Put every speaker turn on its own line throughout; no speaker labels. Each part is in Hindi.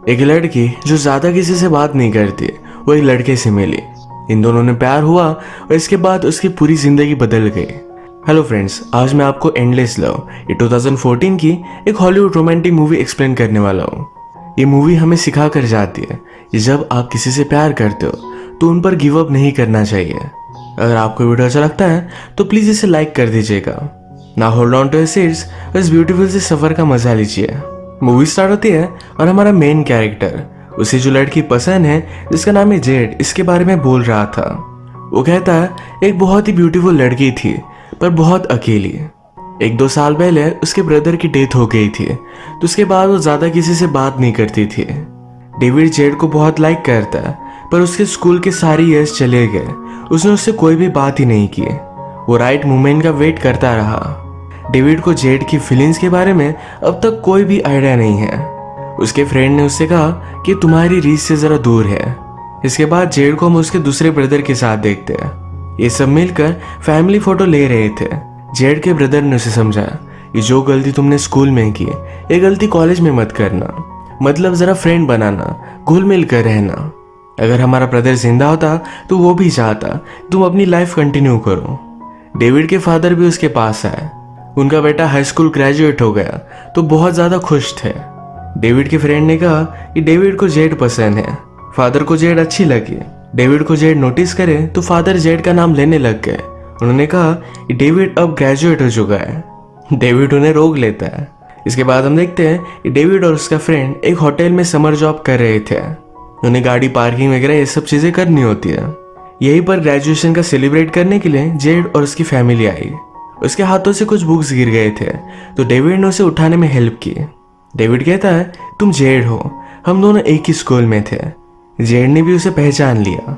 एक लड़की जो ज्यादा किसी से बात नहीं करती वो एक लड़के से मिली। इन दोनों ने प्यार हुआ और इसके बाद उसकी पूरी जिंदगी बदल गई। हेलो फ्रेंड्स, आज मैं आपको एंडलेस लव ये 2014 की एक हॉलीवुड रोमांटिक मूवी एक्सप्लेन करने वाला हूँ। ये मूवी हमें सिखा कर जाती है कि जब आप किसी से प्यार करते हो तो उन पर गिव अप नहीं करना चाहिए। अगर आपको वीडियो अच्छा लगता है तो प्लीज इसे लाइक कर दीजिएगा। ना hold on to your seats, इस ब्यूटीफुल से सफर का मजा लीजिए। मूवी स्टार्ट होती है और हमारा मेन कैरेक्टर उसे जो लड़की पसंद है जिसका नाम है जेड, इसके बारे में बोल रहा था। वो कहता है एक बहुत ही ब्यूटीफुल लड़की थी पर बहुत अकेली। 1-2 साल पहले उसके ब्रदर की डेथ हो गई थी तो उसके बाद वो ज्यादा किसी से बात नहीं करती थी। डेविड जेड को बहुत लाइक करता है पर उसके स्कूल के सारे ईयर्स चले गए, उसने उससे कोई भी बात ही नहीं की। वो राइट मोमेंट का वेट करता रहा। डेविड को जेड की फीलिंग्स के बारे में अब तक कोई भी आइडिया नहीं है। उसके फ्रेंड ने उससे कहा कि तुम्हारी रीच से जरा दूर है। इसके बाद जेड को हम उसके दूसरे ब्रदर के साथ देखते हैं। ये सब मिलकर फैमिली फोटो ले रहे थे। जेड के ब्रदर ने उसे समझाया कि जो गलती तुमने स्कूल में की ये गलती कॉलेज में मत करना, मतलब जरा फ्रेंड बनाना, घुल मिल कर रहना। अगर हमारा ब्रदर जिंदा होता तो वो भी चाहता तुम अपनी लाइफ कंटिन्यू करो। डेविड के फादर भी उसके पास आए। उनका बेटा हाई स्कूल ग्रेजुएट हो गया तो बहुत ज्यादा खुश थे। डेविड के फ्रेंड ने कहा कि डेविड को जेड पसंद है। फादर को जेड अच्छी लगी। डेविड को जेड नोटिस करे तो फादर जेड का नाम लेने लग गए। उन्होंने कहा कि डेविड अब ग्रेजुएट हो चुका है। डेविड उन्हें रोक लेता है। इसके बाद हम देखते हैं कि डेविड और उसका फ्रेंड एक होटल में समर जॉब कर रहे थे। उन्हें गाड़ी पार्किंग वगैरह ये सब चीजें करनी होती है। यहीं पर ग्रेजुएशन का सेलिब्रेट करने के लिए जेड और उसकी फैमिली आई। उसके हाथों से कुछ बुक्स गिर गए थे तो डेविड ने उसे उठाने में हेल्प की। डेविड कहता है तुम जेड हो, हम दोनों एक ही स्कूल में थे। जेड ने भी उसे पहचान लिया।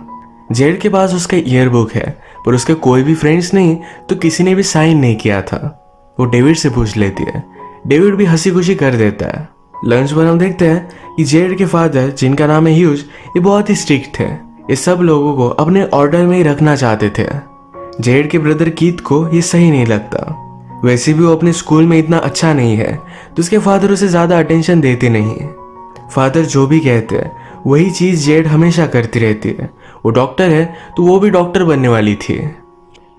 जेड के पास उसका ईयरबुक है पर उसके कोई भी फ्रेंड्स नहीं तो किसी ने भी साइन नहीं किया था। वो डेविड से पूछ लेती है। डेविड भी हंसी खुशी कर देता है। लंच पर हम देखते हैं कि जेड के फादर, जिनका नाम है ह्यूज, ये बहुत ही स्ट्रिक्ट थे। ये सब लोगों को अपने ऑर्डर में ही रखना चाहते थे। जेड के ब्रदर कीथ को ये सही नहीं लगता। वैसे भी वो अपने स्कूल में इतना अच्छा नहीं है तो उसके फादर उसे ज्यादा अटेंशन देते नहीं। फादर जो भी कहते हैं वही चीज जेड हमेशा करती रहती है। वो डॉक्टर है तो वो भी डॉक्टर बनने वाली थी।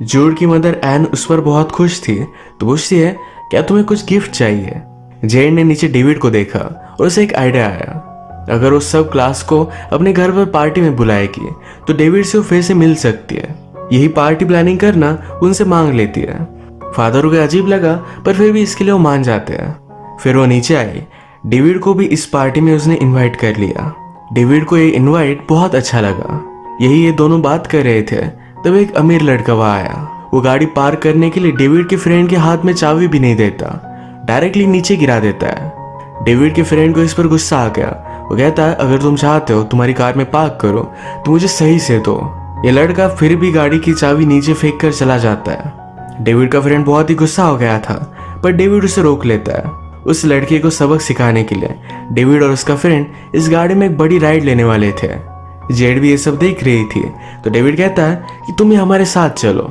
जूड की मदर एन उस पर बहुत खुश थी तो पूछती है क्या तुम्हें कुछ गिफ्ट चाहिए। जेड ने नीचे डेविड को देखा और उसे एक आइडिया आया। अगर वो सब क्लास को अपने घर पर पार्टी में बुलाएगी तो डेविड से वो फिर से मिल सकती है। यही पार्टी प्लानिंग करना उनसे मांग लेती है। फादर को अजीब लगा पर फिर भी इसके लिए वो मान जाते हैं। फिर वो नीचे आई। डेविड को भी इस पार्टी में उसने इनवाइट कर लिया। डेविड को ये इनवाइट बहुत अच्छा लगा। यही ये दोनों बात कर रहे थे तब एक अमीर लड़का वहां आया। वो गाड़ी पार्क करने के लिए डेविड के फ्रेंड के हाथ में चाबी भी नहीं देता, डायरेक्टली नीचे गिरा देता है। डेविड के फ्रेंड को इस पर गुस्सा आ गया। वो कहता है अगर तुम चाहते हो तुम्हारी कार में पार्क करो तो मुझे सही से दो। ये लड़का फिर भी गाड़ी की चाबी नीचे फेंक कर चला जाता है। डेविड का फ्रेंड बहुत ही गुस्सा हो गया था पर डेविड उसे रोक लेता है। उस लड़के को सबक सिखाने के लिए डेविड और उसका फ्रेंड इस गाड़ी में एक बड़ी राइड लेने वाले थे। जेड भी ये सब देख रही थी तो डेविड कहता है कि तुम ही हमारे साथ चलो।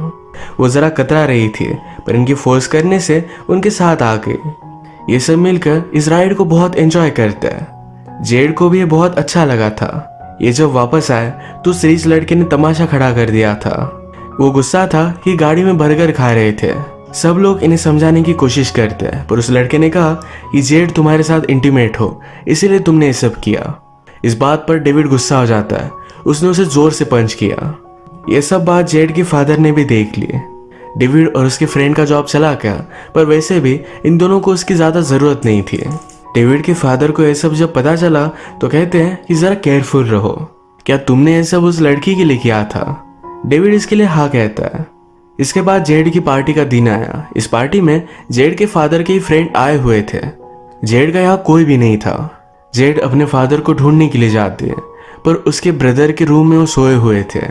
वो जरा कतरा रही थी पर इनकी फोर्स करने से उनके साथ आ गई। ये सब मिलकर इस राइड को बहुत एंजॉय करते हैं। जेड को भी ये बहुत अच्छा लगा था। ये जब वापस आए तो उस रिच लड़के ने तमाशा खड़ा कर दिया था। वो गुस्सा था कि गाड़ी में बर्गर खा रहे थे। सब लोग इन्हें समझाने की कोशिश करते हैं पर उस लड़के ने कहा कि जेड तुम्हारे साथ इंटीमेट हो इसीलिए तुमने ये सब किया। इस बात पर डेविड गुस्सा हो जाता है। उसने उसे जोर से पंच किया। ये सब बात जेड के फादर ने भी देख ली। डेविड और उसके फ्रेंड का जॉब चला गया पर वैसे भी इन दोनों को उसकी ज्यादा जरूरत नहीं थी। डेविड के फादर को यह सब जब पता चला तो कहते हैं कि जरा केयरफुल रहो। क्या तुमने यह सब उस लड़की के लिए किया था? डेविड इसके लिए हाँ कहता है। इसके बाद जेड की पार्टी का दिन आया। इस पार्टी में जेड के फादर के फ्रेंड आए हुए थे। जेड का यहाँ कोई भी नहीं था। जेड अपने फादर को ढूंढने के लिए जाती है पर उसके ब्रदर के रूम में वो सोए हुए थे।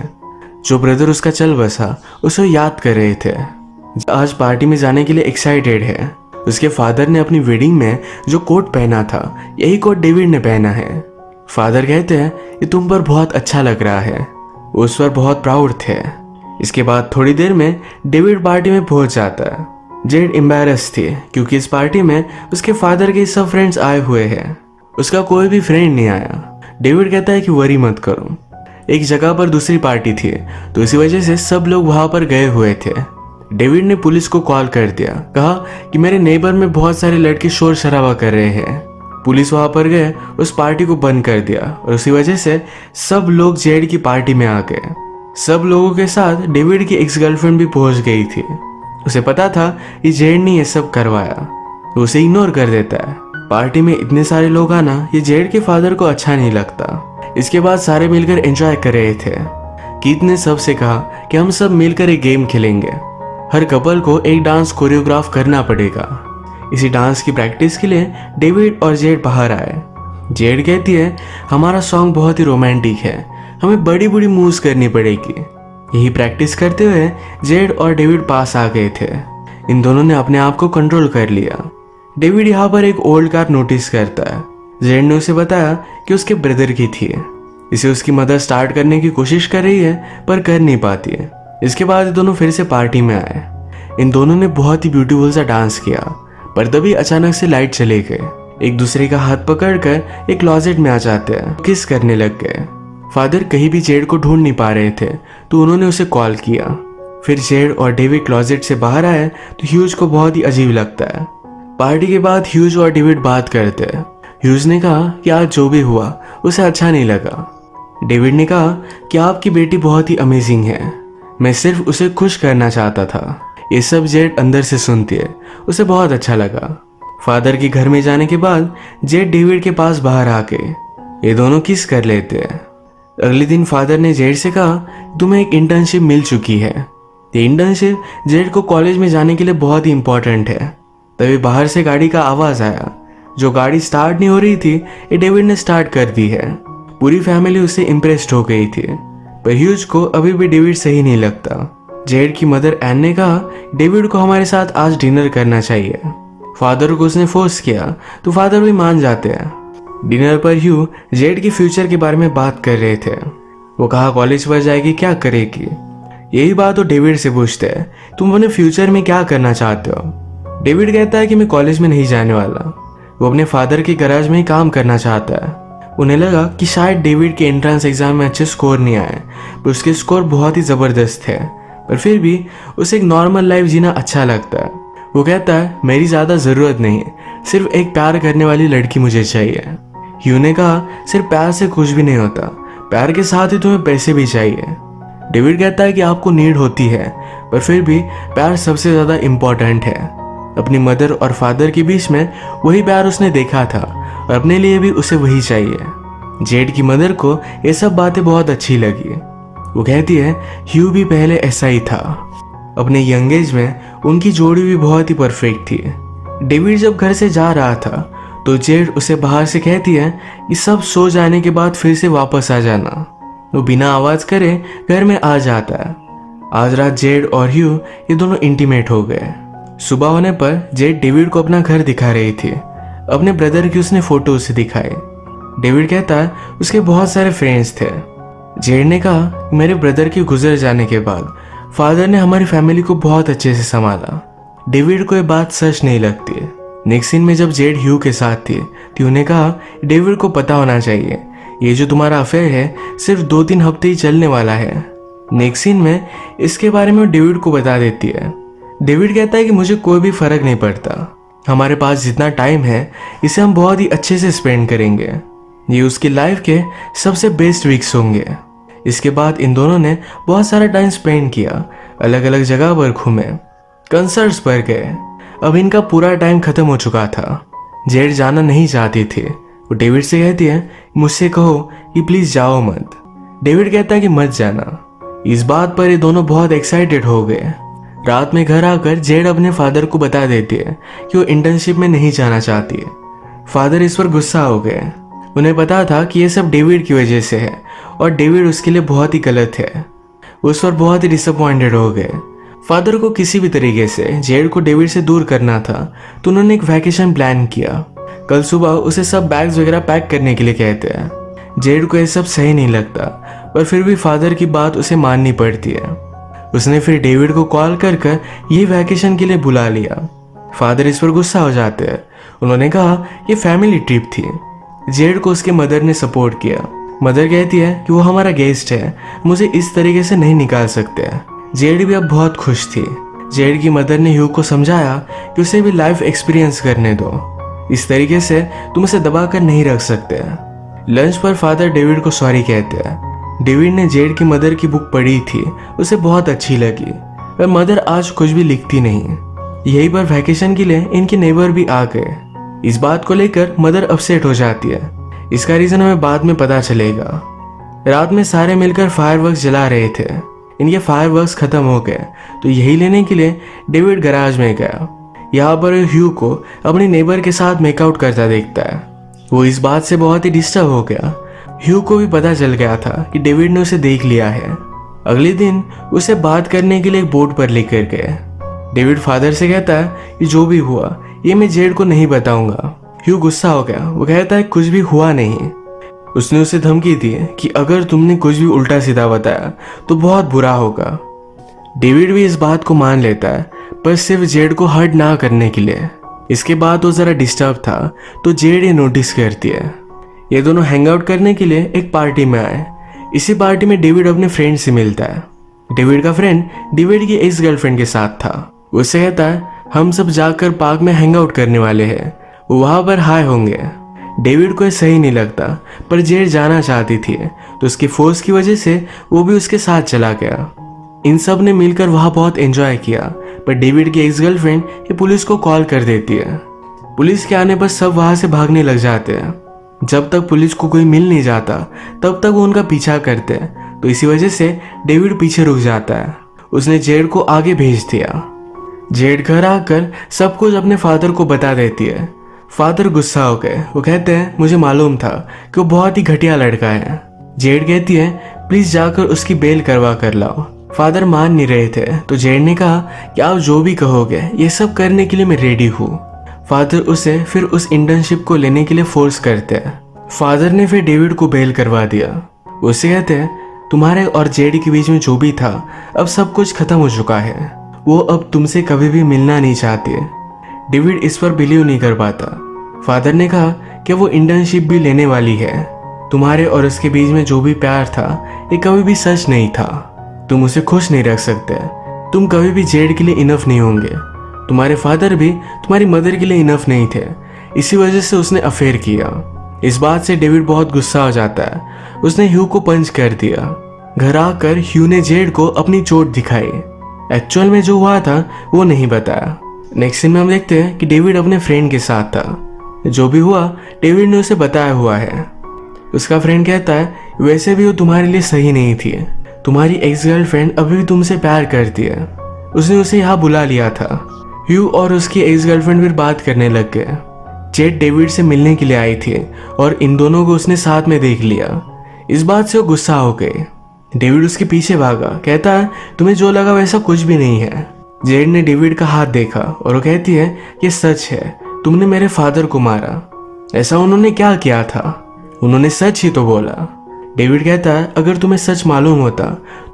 जो ब्रदर उसका चल बसा उसे याद कर रहे थे। आज पार्टी में जाने के लिए एक्साइटेड है। उसके फादर ने अपनी वेडिंग में जो कोट पहना था यही कोट डेविड ने पहना है। फादर कहते हैं कि तुम पर बहुत अच्छा लग रहा है। वो उस पर बहुत प्राउड थे। इसके बाद थोड़ी देर में डेविड पार्टी में पहुंच जाता है। जेड एम्बैरस थी क्योंकि इस पार्टी में उसके फादर के सब फ्रेंड्स आए हुए हैं। उसका कोई भी फ्रेंड नहीं आया। डेविड कहता है कि वरी मत करो। एक जगह पर दूसरी पार्टी थी, तो इसी वजह से सब लोग वहां पर गए हुए थे। डेविड ने पुलिस को कॉल कर दिया, कहा कि मेरे नेबर में बहुत सारे लड़के शोर शराबा कर रहे हैं। पुलिस वहां पर गए, उस पार्टी को बंद कर दिया और उसी वजह से सब लोग जेड की पार्टी में आ गए। सब लोगों के साथ डेविड की एक्स गर्लफ्रेंड भी पहुंच गई थी। उसे पता था कि जेड ने यह सब करवाया, तो उसे इग्नोर कर देता है। पार्टी में इतने सारे लोग आना ये जेड के फादर को अच्छा नहीं लगता। इसके बाद सारे मिलकर एंजॉय कर रहे थे। कीथ ने सबसे कहा कि हम सब मिलकर एक गेम खेलेंगे। हर कपल को एक डांस कोरियोग्राफ करना पड़ेगा। इसी डांस की प्रैक्टिस के लिए डेविड और जेड बाहर आए। जेड कहती है हमारा सॉन्ग बहुत ही रोमांटिक है, हमें बड़ी बड़ी मूव्स करनी पड़ेगी। यही प्रैक्टिस करते हुए जेड और डेविड पास आ गए थे। इन दोनों ने अपने आप को कंट्रोल कर लिया। डेविड यहाँ पर एक ओल्ड कार नोटिस करता है। जेड ने उसे बताया कि उसके ब्रदर की थी। इसे उसकी मदर स्टार्ट करने की कोशिश कर रही है पर कर नहीं पाती है। इसके बाद ये दोनों फिर से पार्टी में आए। इन दोनों ने बहुत ही ब्यूटीफुल सा डांस किया, पर तभी अचानक से लाइट चले गए। एक दूसरे का हाथ पकड़कर एक क्लोजेट में आ जाते हैं, किस करने लग गए। फादर कहीं भी जेड को ढूंढ नहीं पा रहे थे, तो उन्होंने उसे कॉल किया। फिर जेड और डेविड क्लोजेट से बाहर आए तो ह्यूज को बहुत ही अजीब लगता है। पार्टी के बाद ह्यूज और डेविड बात करते हैं। ह्यूज ने कहा कि आज जो भी हुआ उसे अच्छा नहीं लगा। डेविड ने कहा कि आपकी बेटी बहुत ही अमेजिंग है, मैं सिर्फ उसे खुश करना चाहता था। ये सब जेड अंदर से सुनती है, उसे बहुत अच्छा लगा। फादर के घर में जाने के बाद जेड डेविड के पास बाहर आके ये दोनों किस कर लेते हैं। अगले दिन फादर ने जेड से कहा तुम्हें एक इंटर्नशिप मिल चुकी है। ये इंटर्नशिप जेड को कॉलेज में जाने के लिए बहुत ही इंपॉर्टेंट है। तभी बाहर से गाड़ी का आवाज आया। जो गाड़ी स्टार्ट नहीं हो रही थी ये डेविड ने स्टार्ट कर दी है। पूरी फैमिली उससे इम्प्रेस्ड हो गई थी, पर ह्यूज को अभी भी डेविड सही नहीं लगता। जेड की मदर एन ने कहा डेविड को हमारे साथ आज डिनर करना चाहिए। फादर को उसने फोर्स किया तो फादर भी मान जाते हैं। डिनर पर ह्यू जेड के फ्यूचर के बारे में बात कर रहे थे। वो कहा कॉलेज पर जाएगी, क्या करेगी। यही बात वो डेविड से पूछते हैं तुम अपने फ्यूचर में क्या करना चाहते हो। डेविड कहता है कि मैं कॉलेज में नहीं जाने वाला। वो अपने फादर के गैराज में ही काम करना चाहता है। उन्हें लगा कि शायद डेविड के एंट्रेंस एग्जाम में अच्छे स्कोर नहीं आए, पर उसके स्कोर बहुत ही जबरदस्त थे। पर फिर भी उसे एक नॉर्मल लाइफ जीना अच्छा लगता है। वो कहता है मेरी ज्यादा जरूरत नहीं, सिर्फ एक प्यार करने वाली लड़की मुझे चाहिए। ह्यू ने कहा सिर्फ प्यार से कुछ भी नहीं होता, प्यार के साथ ही तुम्हें पैसे भी चाहिए। डेविड कहता है कि आपको नीड होती है, पर फिर भी प्यार सबसे ज्यादा इम्पोर्टेंट है। अपनी मदर और फादर के बीच में वही प्यार उसने देखा था और अपने लिए भी उसे वही चाहिए। जेड की मदर को ये सब बातें बहुत अच्छी लगी। वो कहती है ह्यू भी पहले ऐसा ही था। अपने यंग एज में उनकी जोड़ी भी बहुत ही परफेक्ट थी। डेविड जब घर से जा रहा था तो जेड उसे बाहर से कहती है कि सब सो जाने के बाद फिर से वापस आ जाना। वो बिना आवाज करे घर में आ जाता है। आज रात जेड और ह्यू ये दोनों इंटीमेट हो गए। सुबह होने पर जेड डेविड को अपना घर दिखा रही थी। अपने ब्रदर की उसने फोटो उसे दिखाई। डेविड कहता है उसके बहुत सारे फ्रेंड्स थे। जेड ने कहा मेरे ब्रदर के गुजर जाने के बाद फादर ने हमारी फैमिली को बहुत अच्छे से संभाला। डेविड को ये बात सच नहीं लगती। नेक्स्ट सीन में जब जेड ह्यू के साथ थी तो उन्हें कहा डेविड को पता होना चाहिए ये जो तुम्हारा अफेयर है सिर्फ 2-3 हफ्ते ही चलने वाला है। नेक्स्ट सीन में इसके बारे में डेविड को बता देती है। डेविड कहता है कि मुझे कोई भी फर्क नहीं पड़ता, हमारे पास जितना टाइम है इसे हम बहुत ही अच्छे से स्पेंड करेंगे। ये उसकी लाइफ के सबसे बेस्ट वीक्स होंगे। इसके बाद इन दोनों ने बहुत सारा टाइम स्पेंड किया, अलग अलग जगह पर घूमे, कंसर्ट्स पर गए। अब इनका पूरा टाइम खत्म हो चुका था। जेड जाना नहीं चाहती थी। वो डेविड से कहती है मुझसे कहो कि प्लीज जाओ मत। डेविड कहता है कि मत जाना। इस बात पर ये दोनों बहुत एक्साइटेड हो गए। रात में घर आकर जेड अपने फादर को बता देती है कि वो इंटर्नशिप में नहीं जाना चाहती है। फादर इस पर गुस्सा हो गए। उन्हें पता था कि ये सब डेविड की वजह से है और डेविड उसके लिए बहुत ही गलत है। उस पर बहुत ही डिसअपॉइंटेड हो गए। फादर को किसी भी तरीके से जेड को डेविड से दूर करना था, तो उन्होंने एक वैकेशन प्लान किया। कल सुबह उसे सब बैग्स वगैरह पैक करने के लिए कहते हैं। जेड को ये सब सही नहीं लगता, पर फिर भी फादर की बात उसे माननी पड़ती है। उसने फिर डेविड को कॉल कर ये वैकेशन के लिए बुला लिया। फादर इस पर गुस्सा हो जाते हैं। उन्होंने कहा ये फैमिली ट्रिप थी, जेड को उसके मदर ने सपोर्ट किया। मदर कहती है कि वो हमारा गेस्ट है, मुझे इस तरीके से नहीं निकाल सकते। जेड भी अब बहुत खुश थी। जेड की मदर ने ह्यू को समझाया कि उसे भी लाइफ एक्सपीरियंस करने दो, इस तरीके से तुम उसे दबा कर नहीं रख सकते। लंच पर फादर डेविड को सॉरी कहते हैं। डेविड ने जेड की मदर की बुक पढ़ी थी, उसे बहुत अच्छी लगी, पर मदर आज कुछ भी लिखती नहीं। यही पर वैकेशन के लिए इनके नेबर भी आ गए। इस बात को लेकर मदर अपसेट हो जाती है। इसका रीजन हमें बाद में पता चलेगा। रात में सारे मिलकर फायरवर्क्स जला रहे थे। इनके फायरवर्क्स खत्म हो गए तो यही लेने के लिए डेविड गैराज में गया। यहाँ पर ह्यू को अपनी नेबर के साथ मेकआउट करता देखता है। वो इस बात से बहुत ही डिस्टर्ब हो गया। ह्यू को भी पता चल गया था कि डेविड ने उसे देख लिया है। अगले दिन उसे बात करने के लिए एक बोर्ड पर लेकर गए। डेविड फादर से कहता है कि जो भी हुआ ये मैं जेड को नहीं बताऊंगा। ह्यू गुस्सा हो गया। वो कहता है कुछ भी हुआ नहीं। उसने उसे धमकी दी कि अगर तुमने कुछ भी उल्टा सीधा बताया तो बहुत बुरा होगा। डेविड भी इस बात को मान लेता है, पर सिर्फ जेड को हर्ट ना करने के लिए। इसके बाद वो जरा डिस्टर्ब था तो जेड ये नोटिस करती है। ये दोनों हैंग आउट करने के लिए एक पार्टी में आए। इसी पार्टी में डेविड अपने फ्रेंड से मिलता है। डेविड का फ्रेंड डेविड की एक्स गर्लफ्रेंड के साथ था। उससे कहता है हम सब जाकर पार्क में हैंग आउट करने वाले हैं, वहां पर हाय होंगे। डेविड को सही नहीं लगता, पर जेड जाना चाहती थी तो उसकी फोर्स की वजह से वो भी उसके साथ चला गया। इन सब ने मिलकर वहां बहुत एंजॉय किया, पर डेविड की एक्स गर्लफ्रेंड ये पुलिस को कॉल कर देती है। पुलिस के आने पर सब वहां से भागने लग जाते हैं। जब तक पुलिस को कोई मिल नहीं जाता तब तक वो उनका पीछा करते हैं, तो इसी वजह से डेविड पीछे रुक जाता है। उसने जेड को आगे भेज दिया। जेड घर आकर सब कुछ अपने फादर को बता देती है। फादर गुस्सा हो गए। वो कहते हैं मुझे मालूम था कि वो बहुत ही घटिया लड़का है। जेड कहती है प्लीज जाकर उसकी बेल करवा कर लाओ। फादर मान नहीं रहे थे तो जेड ने कहा कि आप जो भी कहोगे ये सब करने के लिए मैं रेडी हूँ। फादर उसे फिर उस इंटर्नशिप को लेने के लिए फोर्स करते हैं। फादर ने फिर डेविड को बेल करवा दिया। उससे कहते हैं तुम्हारे और जेड के बीच में जो भी था अब सब कुछ खत्म हो चुका है, वो अब तुमसे कभी भी मिलना नहीं चाहते। डेविड इस पर बिलीव नहीं कर पाता। फादर ने कहा कि वो इंटर्नशिप भी लेने वाली है। तुम्हारे और उसके बीच में जो भी प्यार था ये कभी भी सच नहीं था। तुम उसे खुश नहीं रख सकते। तुम कभी भी जेड के लिए इनफ नहीं होंगे। तुम्हारे फादर भी तुम्हारी मदर के लिए इनफ नहीं थे, इसी वजह से उसने अफेयर किया। इस बात से डेविड बहुत गुस्सा हो जाता है। उसने ह्यू को पंच कर दिया। घर आकर ह्यू ने जेड को अपनी चोट दिखाई। एक्चुअल में जो हुआ था वो नहीं बताया। नेक्स्ट सीन में हम देखते हैं कि डेविड अपने फ्रेंड के साथ था। जो भी हुआ डेविड ने उसे बताया हुआ है। उसका फ्रेंड कहता है वैसे भी वो तुम्हारे लिए सही नहीं थी। तुम्हारी एक्स गर्लफ्रेंड अभी भी तुमसे प्यार करती है। उसने उसे यहाँ बुला लिया था। ह्यू और उसकी एक्स गर्लफ्रेंड फिर बात करने लग गए। जेड डेविड से मिलने के लिए आई थी और इन दोनों को उसने साथ में देख लिया। इस बात से वो गुस्सा हो गए। डेविड उसके पीछे भागा। कहता है तुम्हें जो लगा वैसा कुछ भी नहीं है। जेड ने डेविड का हाथ देखा और वो कहती है ये सच है, तुमने मेरे फादर को मारा। ऐसा उन्होंने क्या किया था? उन्होंने सच ही तो बोला। डेविड कहता है अगर तुम्हें सच मालूम होता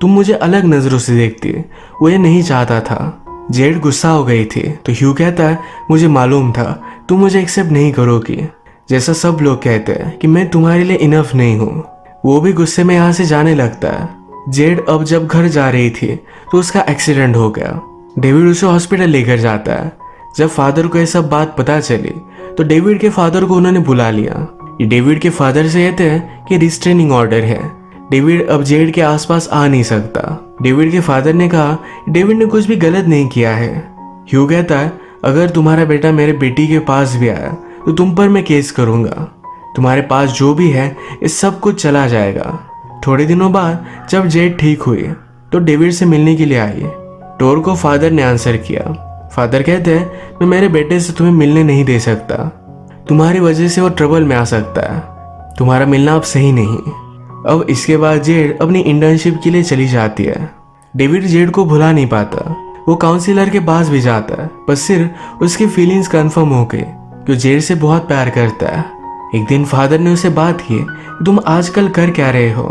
तुम मुझे अलग नजरों से देखती। वो ये नहीं चाहता था। जेड गुस्सा हो गई थी तो ह्यू कहता है मुझे मालूम था तुम मुझे एक्सेप्ट नहीं करोगी, जैसा सब लोग कहते हैं कि मैं तुम्हारे लिए इनफ नहीं हूँ। वो भी गुस्से में यहाँ से जाने लगता है। जेड अब जब घर जा रही थी तो उसका एक्सीडेंट हो गया। डेविड उसे हॉस्पिटल लेकर जाता है। जब फादर को यह सब बात पता चली तो डेविड के फादर को उन्होंने बुला लिया। ये डेविड के फादर से कहते हैं कि रिस्ट्रेनिंग ऑर्डर है। डेविड अब जेड के आसपास आ नहीं सकता। डेविड के फादर ने कहा डेविड ने कुछ भी गलत नहीं किया है। ह्यू कहता है अगर तुम्हारा बेटा मेरे बेटी के पास भी आया तो तुम पर मैं केस करूंगा। तुम्हारे पास जो भी है इस सब कुछ चला जाएगा। थोड़े दिनों बाद जब जेड ठीक हुई तो डेविड से मिलने के लिए आई। डोर को फादर ने आंसर किया। फादर कहते हैं मैं मेरे बेटे से तुम्हें मिलने नहीं दे सकता। तुम्हारी वजह से वो ट्रबल में आ सकता है। तुम्हारा मिलना अब सही नहीं। अब इसके बाद जेड अपनी इंटर्नशिप के लिए चली जाती है। डेविड जेड को भुला नहीं पाता। वो काउंसिलर के पास भी जाता है, पर सिर्फ उसकी फीलिंग्स कंफर्म हो गई कि जेड से बहुत प्यार करता है। एक दिन फादर ने उसे बात की तुम आजकल कर क्या रहे हो।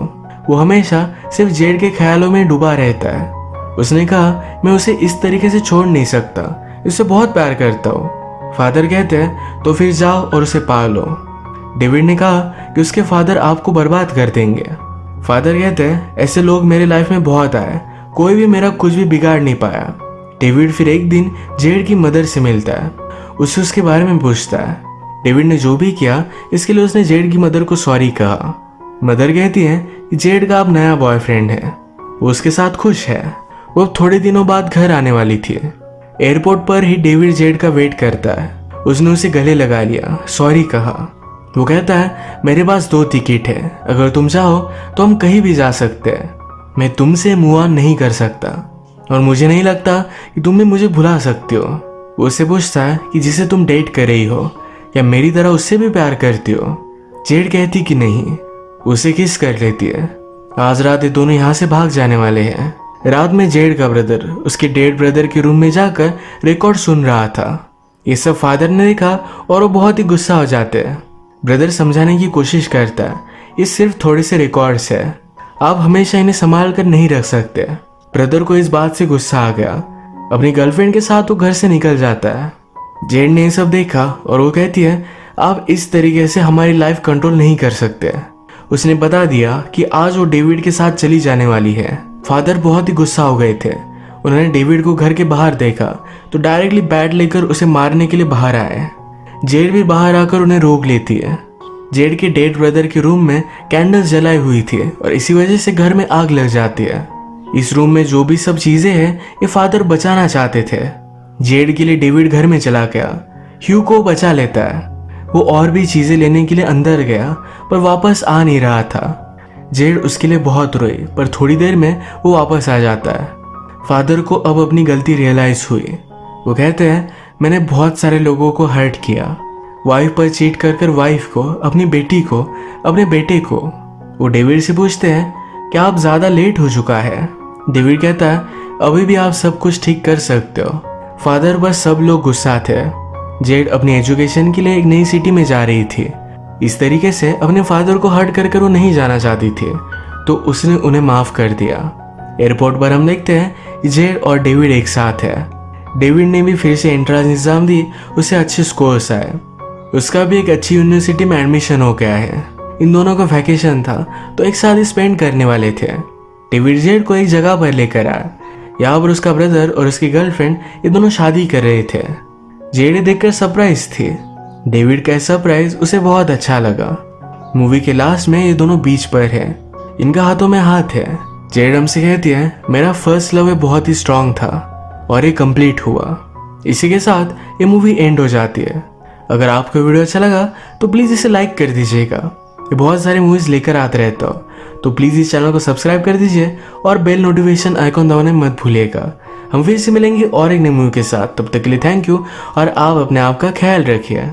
वो हमेशा सिर्फ जेड के ख्यालों में डूबा रहता है। उसने कहा मैं उसे इस तरीके से छोड़ नहीं सकता, इससे बहुत प्यार करता हूँ। फादर कहते हैं तो फिर जाओ और उसे पा लो। डेविड ने कहा कि उसके फादर आपको बर्बाद कर देंगे। फादर कहते हैं ऐसे लोग मेरे लाइफ में बहुत आए, कोई भी मेरा कुछ भी बिगाड़ नहीं पाया। डेविड फिर एक दिन जेड की मदर से मिलता है, उससे उसके बारे में पूछता है। डेविड ने जो भी किया इसके लिए उसने जेड की मदर को सॉरी कहा। मदर कहती है कि जेड का अब नया बॉयफ्रेंड है, वो उसके साथ खुश है। वो थोड़े दिनों बाद घर आने वाली थी। एयरपोर्ट पर ही डेविड जेड का वेट करता है। उसने उसे गले लगा लिया, सॉरी कहा। वो कहता है मेरे पास 2 टिकट है, अगर तुम चाहो तो हम कहीं भी जा सकते हैं। मैं तुमसे मूव ऑन नहीं कर सकता और मुझे नहीं लगता कि तुम भी मुझे भुला सकते हो। वो उससे पूछता है कि जिसे तुम डेट कर रही हो या मेरी तरह उससे भी प्यार करती हो। जेड कहती कि नहीं, उसे किस कर लेती है। आज रात ये दोनों यहाँ से भाग जाने वाले हैं। रात में जेड का ब्रदर उसके डेड ब्रदर के रूम में जाकर रिकॉर्ड सुन रहा था। ये सब फादर ने देखा और वो बहुत ही गुस्सा हो जाते हैं। ब्रदर समझाने की कोशिश करता है, ये सिर्फ थोड़े से रिकॉर्ड्स है, आप हमेशा इन्हें संभाल कर नहीं रख सकते। ब्रदर को इस बात से गुस्सा आ गया। अपनी गर्लफ्रेंड के साथ वो घर से निकल जाता है। जेड ने ये सब देखा और वो कहती है आप इस तरीके से हमारी लाइफ कंट्रोल नहीं कर सकते। उसने बता दिया कि आज वो डेविड के साथ चली जाने वाली है। फादर बहुत ही गुस्सा हो गए थे। उन्होंने डेविड को घर के बाहर देखा तो डायरेक्टली बैट लेकर उसे मारने के लिए बाहर आए। जेड भी बाहर आकर उन्हें रोक लेती है। जेड के डेड ब्रदर के रूम में कैंडल्स जलाई हुई थी और इसी वजह से घर में आग लग जाती है। इस रूम में जो भी सब चीजें हैं ये फादर बचाना चाहते थे। जेड के लिए डेविड घर में चला गया, ह्यू को बचा लेता है। वो और भी चीजें लेने के लिए अंदर गया पर वापस आ नहीं रहा था। जेड उसके लिए बहुत रोई पर थोड़ी देर में वो वापस आ जाता है। फादर को अब अपनी गलती रियलाइज हुई। वो कहते हैं मैंने बहुत सारे लोगों को हर्ट किया, वाइफ पर चीट कर कर वाइफ को, अपनी बेटी को, अपने बेटे को। वो डेविड से पूछते हैं क्या आप ज्यादा लेट हो चुका है। डेविड कहता है अभी भी आप सब कुछ ठीक कर सकते हो। फादर बस सब लोग गुस्सा थे। जेड अपनी एजुकेशन के लिए एक नई सिटी में जा रही थी। इस तरीके से अपने फादर को हर्ट कर वो नहीं जाना चाहती थी, तो उसने उन्हें माफ कर दिया। एयरपोर्ट पर हम देखते हैं जेड और डेविड एक साथ है। डेविड ने भी फिर से एंट्रेंस एग्जाम दी, उसे अच्छे स्कोर्स आए। उसका भी एक अच्छी यूनिवर्सिटी में एडमिशन हो गया है। इन दोनों का वैकेशन था तो एक साथ स्पेंड करने वाले थे। डेविड जेड को एक जगह पर लेकर आया। यहाँ पर उसका ब्रदर और उसकी गर्लफ्रेंड ये दोनों शादी कर रहे थे। जेड देखकर सरप्राइज थी। डेविड का सरप्राइज उसे बहुत अच्छा लगा। मूवी के लास्ट में ये दोनों बीच पर है, इनका हाथों में हाथ है। जेड हमसे कहती है मेरा फर्स्ट लव बहुत ही स्ट्रांग था और ये कंप्लीट हुआ। इसी के साथ ये मूवी एंड हो जाती है। अगर आपको वीडियो अच्छा लगा तो प्लीज़ इसे लाइक कर दीजिएगा। ये बहुत सारे मूवीज़ लेकर आते रहता हो, तो प्लीज़ इस चैनल को सब्सक्राइब कर दीजिए और बेल नोटिफिकेशन आइकॉन दबाने मत भूलिएगा। हम फिर से मिलेंगे और एक नई मूवी के साथ। तब तक के लिए थैंक यू और आप अपने आप का ख्याल रखिए।